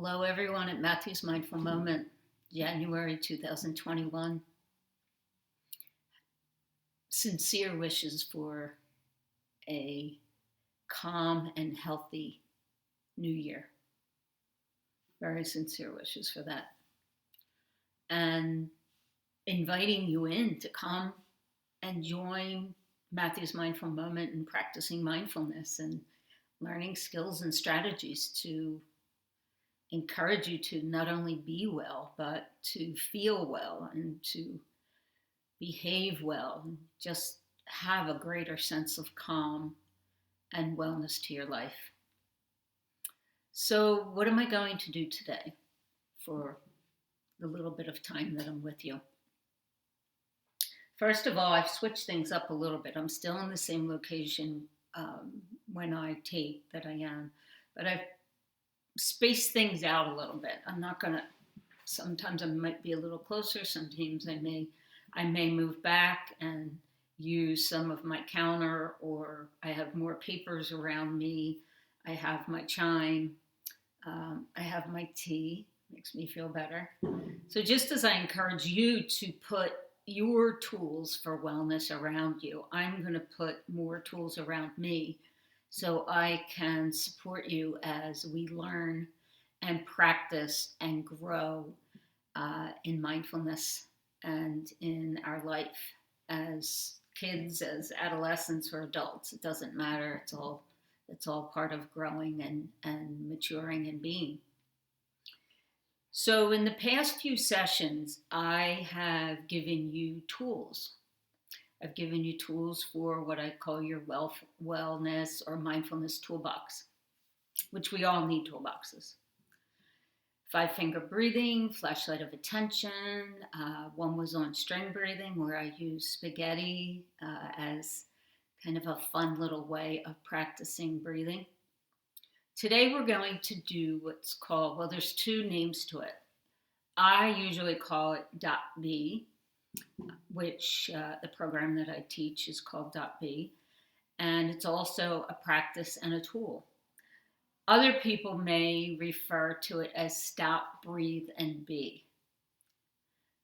Hello, everyone, at Matthew's Mindful Moment, January 2021. Sincere wishes for a calm and healthy new year. Very sincere wishes for that. And inviting you in to come and join Matthew's Mindful Moment in practicing mindfulness and learning skills and strategies to encourage you to not only be well, but to feel well and to behave well, and just have a greater sense of calm and wellness to your life. So, what am I going to do today for the little bit of time that I'm with you? First of all, I've switched things up a little bit. I'm still in the same location when I tape that I am, but I've spaced things out a little bit. I'm not going to, sometimes I might be a little closer, sometimes I may move back and use some of my counter, or I have more papers around me. I have my chime. I have my tea. Makes me feel better. So just as I encourage you to put your tools for wellness around you, I'm going to put more tools around me so I can support you as we learn and practice and grow in mindfulness and in our life as kids, as adolescents, or adults. It doesn't matter. It's all part of growing and maturing and being. So in the past few sessions, I have given you tools. I've given you tools for what I call your wellness or mindfulness toolbox, which we all need toolboxes. 5-finger breathing, flashlight of attention. One was on string breathing, where I use spaghetti as kind of a fun little way of practicing breathing. Today we're going to do what's called, well, there's two names to it. I usually call it .B, which the program that I teach is called .B, and it's also a practice and a tool. Other people may refer to it as stop, breathe, and be.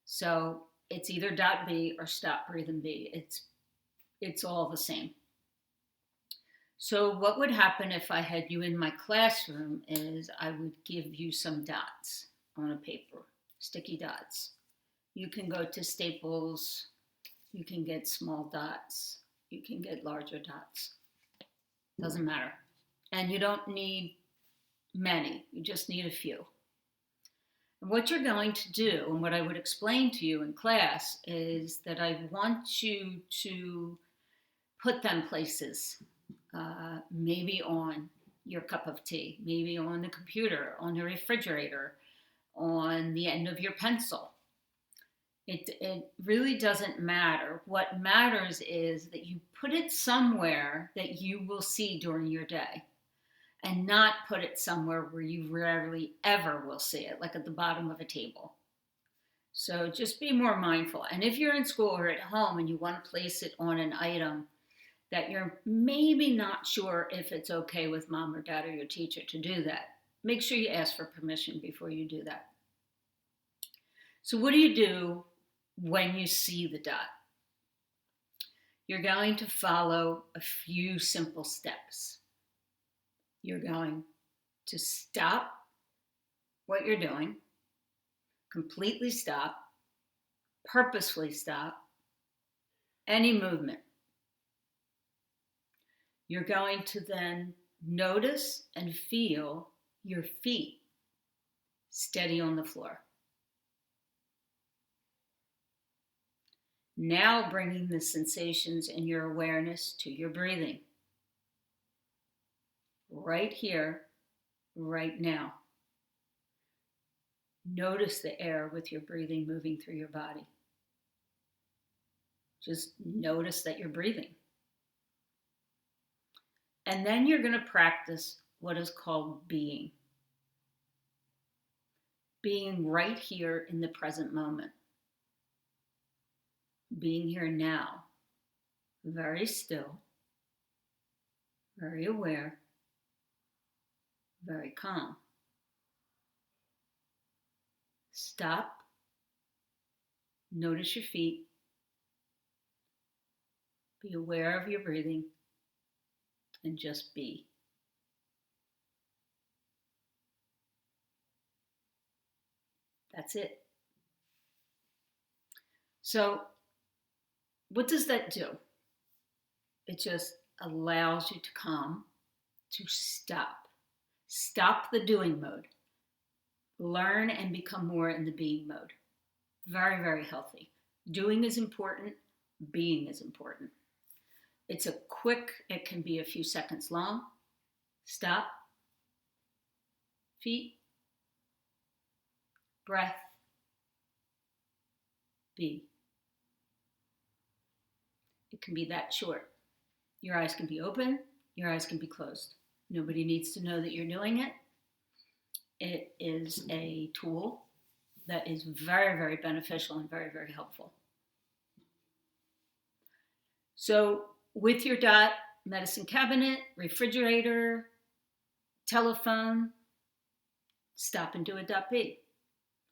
So it's either .B or stop, breathe, and be. It's all the same. So what would happen if I had you in my classroom is I would give you some dots on a paper, sticky dots. You can go to Staples, you can get small dots, you can get larger dots. Doesn't matter. And you don't need many, you just need a few. And what you're going to do, and what I would explain to you in class, is that I want you to put them places. Maybe on your cup of tea, maybe on the computer, on the refrigerator, on the end of your pencil. It really doesn't matter. What matters is that you put it somewhere that you will see during your day, and not put it somewhere where you rarely ever will see it, like at the bottom of a table. So just be more mindful. And if you're in school or at home and you want to place it on an item that you're maybe not sure if it's okay with mom or dad or your teacher to do that, make sure you ask for permission before you do that. So what do you do when you see the dot? You're going to follow a few simple steps. You're going to stop what you're doing, completely stop, purposefully stop any movement. You're going to then notice and feel your feet steady on the floor. Now bringing the sensations and your awareness to your breathing. Right here, right now. Notice the air with your breathing moving through your body. Just notice that you're breathing. And then you're going to practice what is called being. Being right here in the present moment. Being here now. Very still. Very aware. Very calm. Stop, notice your feet, be aware of your breathing, and just be. That's it. So, what does that do? It just allows you to calm, to stop. Stop the doing mode. Learn and become more in the being mode. Very, very healthy. Doing is important, being is important. It's a quick, it can be a few seconds long. Stop, feet, breath, be. It can be that short. Your eyes can be open, your eyes can be closed. Nobody needs to know that you're doing it. It is a tool that is very, very beneficial and very, very helpful. So with your dot, medicine cabinet, refrigerator, telephone, stop and do a dot B.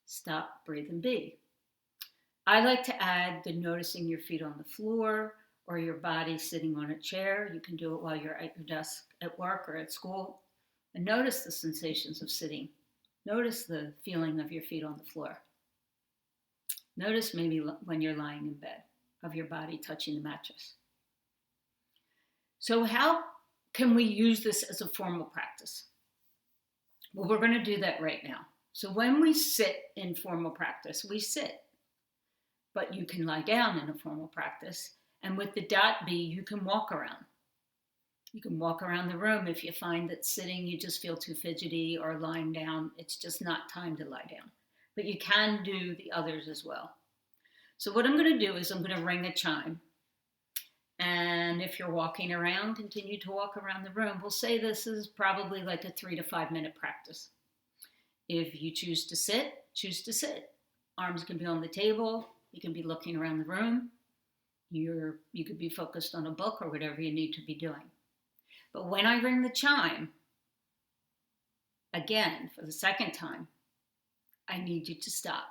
Stop, breathe, and be. I like to add the noticing your feet on the floor or your body sitting on a chair. You can do it while you're at your desk at work or at school. And notice the sensations of sitting. Notice the feeling of your feet on the floor. Notice maybe when you're lying in bed of your body touching the mattress. So how can we use this as a formal practice? Well, we're going to do that right now. So when we sit in formal practice, we sit. But you can lie down in a formal practice. And with the dot B, you can walk around. You can walk around the room if you find that sitting you just feel too fidgety, or lying down, it's just not time to lie down. But you can do the others as well. So what I'm going to do is I'm going to ring a chime. And if you're walking around, continue to walk around the room. We'll say this is probably like a 3 to 5 minute practice. If you choose to sit, choose to sit. Arms can be on the table. You can be looking around the room. You could be focused on a book or whatever you need to be doing. But when I ring the chime, again, for the second time, I need you to stop.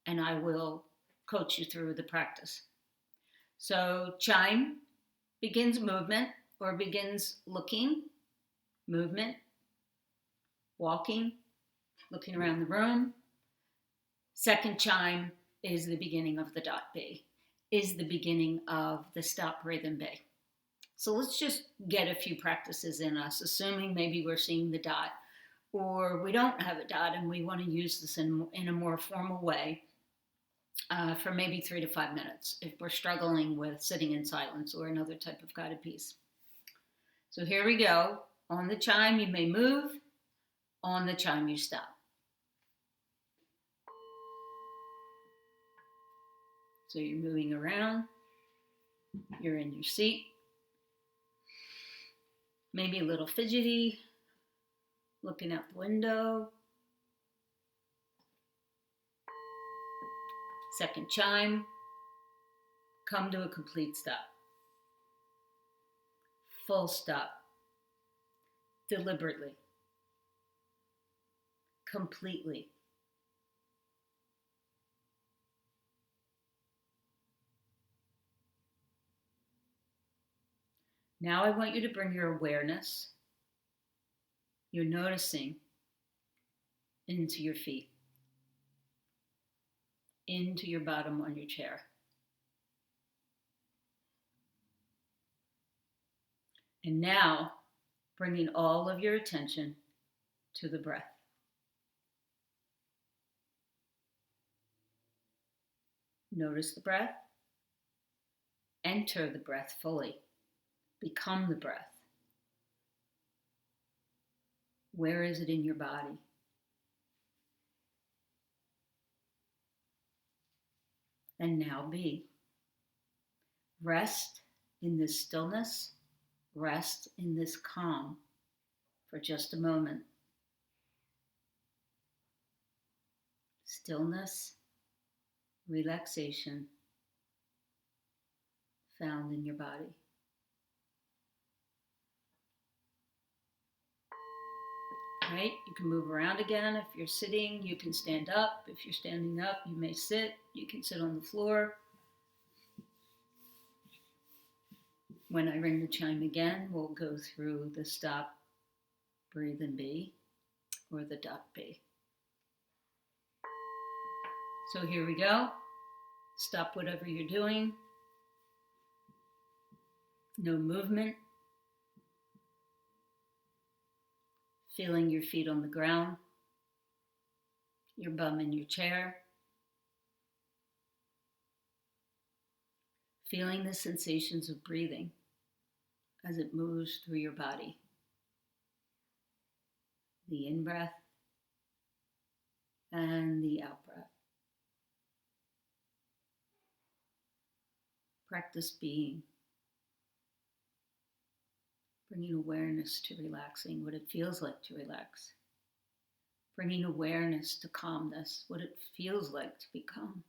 And I will coach you through the practice. So chime begins movement, or begins looking, movement, walking, looking around the room. Second chime is the beginning of the dot B, is the beginning of the stop, breathe, and be. So let's just get a few practices in us, assuming maybe we're seeing the dot, or we don't have a dot and we want to use this in a more formal way for maybe 3 to 5 minutes if we're struggling with sitting in silence or another type of guided piece. So here we go. On the chime, you may move. On the chime, you stop. So you're moving around. You're in your seat. Maybe a little fidgety, looking out the window. Second chime, come to a complete stop. Full stop. Deliberately. Completely. Now I want you to bring your awareness, your noticing, into your feet, into your bottom on your chair. And now, bringing all of your attention to the breath. Notice the breath. Enter the breath fully. Become the breath. Where is it in your body? And now be. Rest in this stillness. Rest in this calm for just a moment. Stillness, relaxation found in your body. right? You can move around again. If you're sitting, you can stand up. If you're standing up, you may sit. You can sit on the floor. When I ring the chime again, we'll go through the stop, breathe, and be, or the dot B. So here we go. Stop whatever you're doing. No movement. Feeling your feet on the ground, your bum in your chair. Feeling the sensations of breathing as it moves through your body. The in-breath and the out-breath. Practice being. Bringing awareness to relaxing, what it feels like to relax. Bringing awareness to calmness, what it feels like to be calm.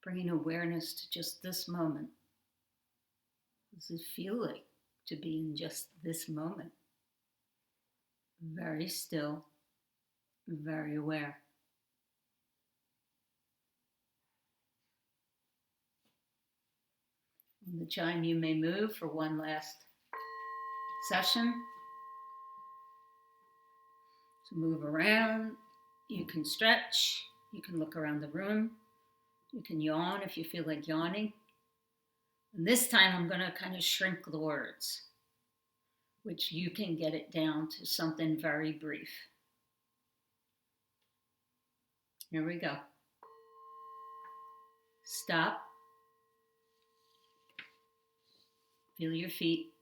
Bringing awareness to just this moment. What does it feel like to be in just this moment? Very still, very aware. On the chime, you may move for one last session. So move around. You can stretch. You can look around the room. You can yawn if you feel like yawning. And this time I'm going to kind of shrink the words, which you can get it down to something very brief. Here we go. Stop. Feel your feet.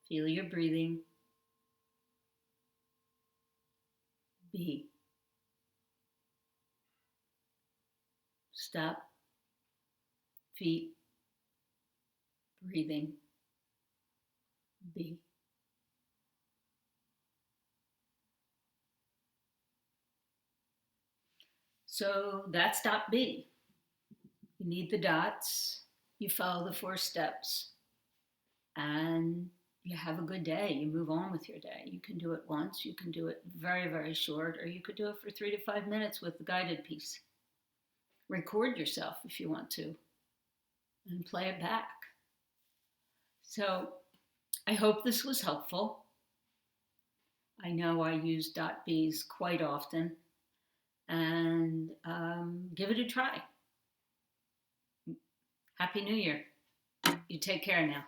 Feel your breathing. Be. Stop. Feet. Breathing. Be. So that's dot B. You need the dots. You follow the 4 steps. And you have a good day. You move on with your day. You can do it once. You can do it very, very short. Or you could do it for 3 to 5 minutes with the guided piece. Record yourself if you want to. And play it back. So I hope this was helpful. I know I use dot Bs quite often. And give it a try. Happy New Year. You take care now.